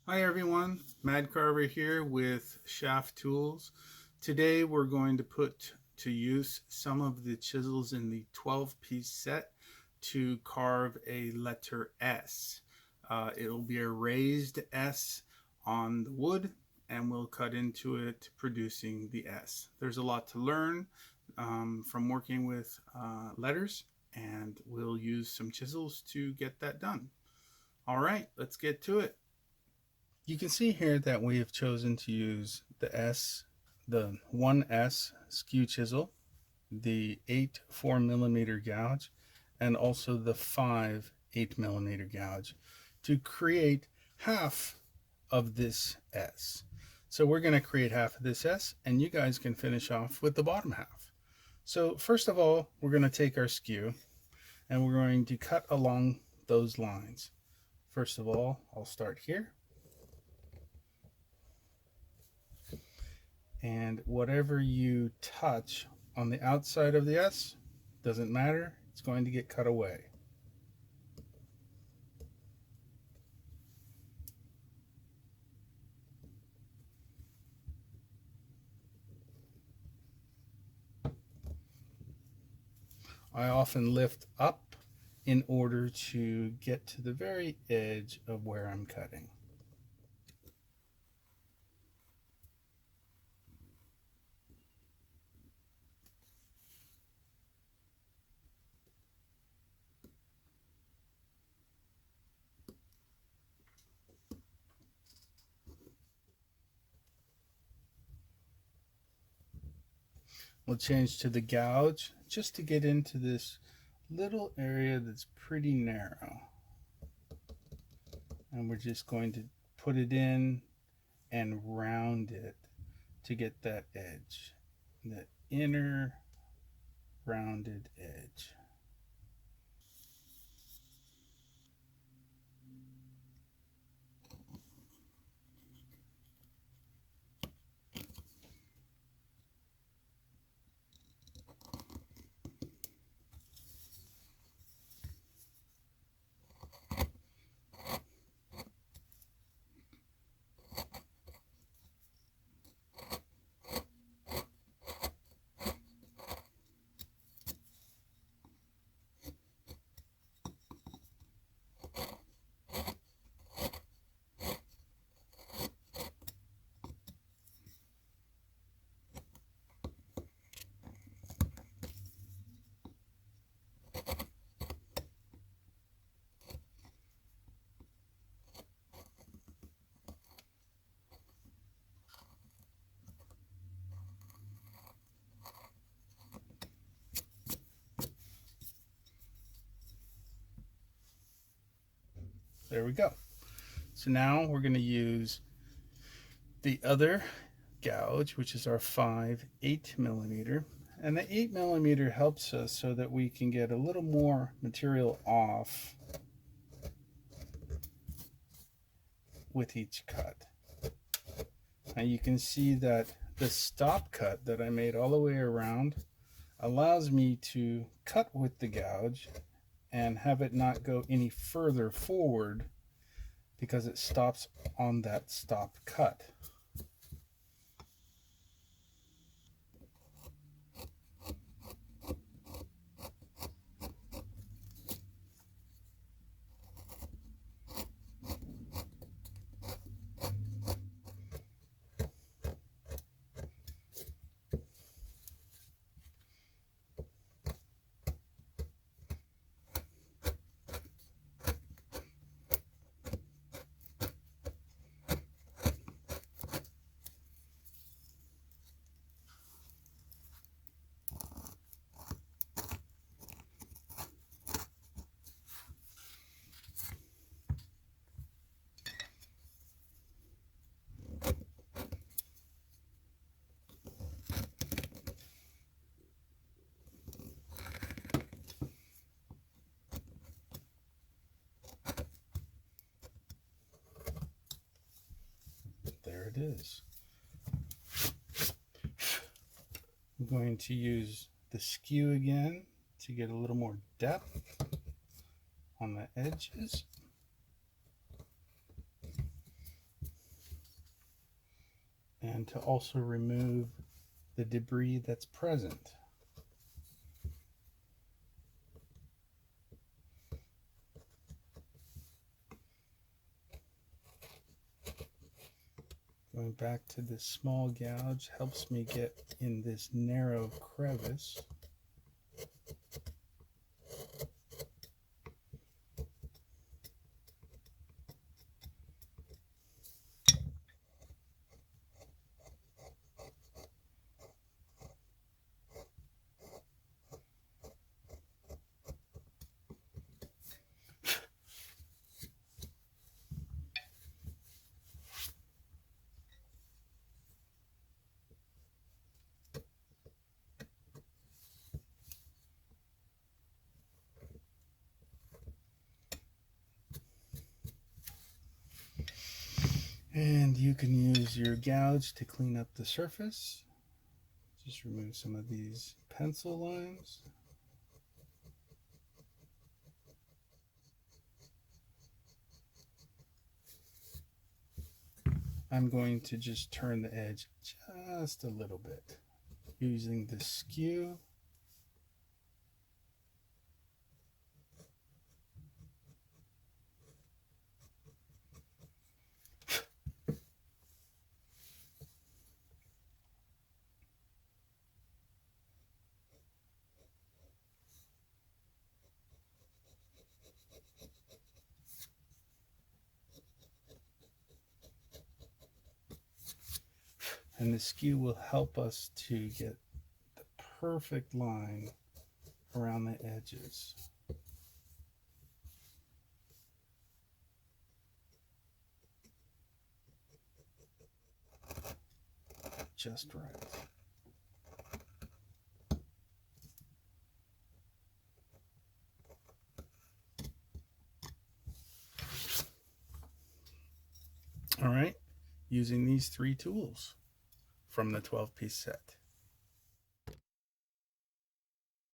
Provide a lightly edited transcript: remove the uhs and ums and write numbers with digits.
Hi everyone, Madcarver here with Schaaf Tools. Today we're going to put to use some of the chisels in the 12-piece set to carve a letter S. It'll be a raised S on the wood and we'll cut into it producing the S. There's a lot to learn from working with letters, and we'll use some chisels to get that done. All right, let's get to it. You can see here that we have chosen to use the 1S Skew Chisel, the 8 4mm gouge, and also the 5 8mm gouge to create half of this S. So we're going to create half of this S, and you guys can finish off with the bottom half. So first of all, we're going to take our skew and we're going to cut along those lines. First of all, I'll start here. And whatever you touch on the outside of the S, doesn't matter, it's going to get cut away. I often lift up in order to get to the very edge of where I'm cutting. We'll change to the gouge just to get into this little area that's pretty narrow. And we're just going to put it in and round it to get that edge, the inner rounded edge. There we go. So now we're going to use the other gouge, which is our 5 8mm. And the 8mm helps us so that we can get a little more material off with each cut. And you can see that the stop cut that I made all the way around allows me to cut with the gouge and have it not go any further forward because it stops on that stop cut. There it is. I'm going to use the skew again to get a little more depth on the edges. and to also remove the debris that's present. Going back to this small gouge helps me get in this narrow crevice. And you can use your gouge to clean up the surface. Just remove some of these pencil lines. I'm going to just turn the edge just a little bit using the skew. And the skew will help us to get the perfect line around the edges. Just right. All right, using these 3 tools from the 12-piece set.